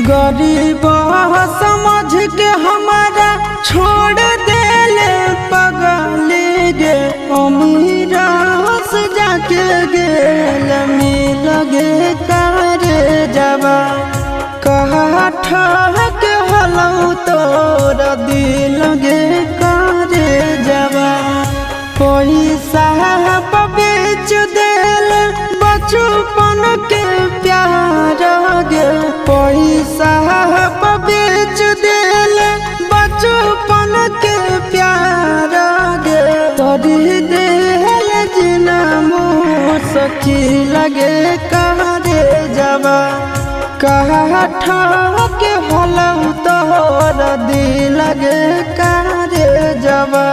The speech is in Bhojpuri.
गरीब समझ के हमारा छोड़ देले पगली गे अमीर से जाके गेल मिल गे करे जबा कहा ठहक हलौ तोरा दिल गे करे जबा पैसा बेच देल बचपन के प्यार गे पैसा बेच देल बचपन के प्यार गे तोरी देल जिना सखी लगे करे जबा कहा ठहक हलौ तोरा दिल गे करे जबा।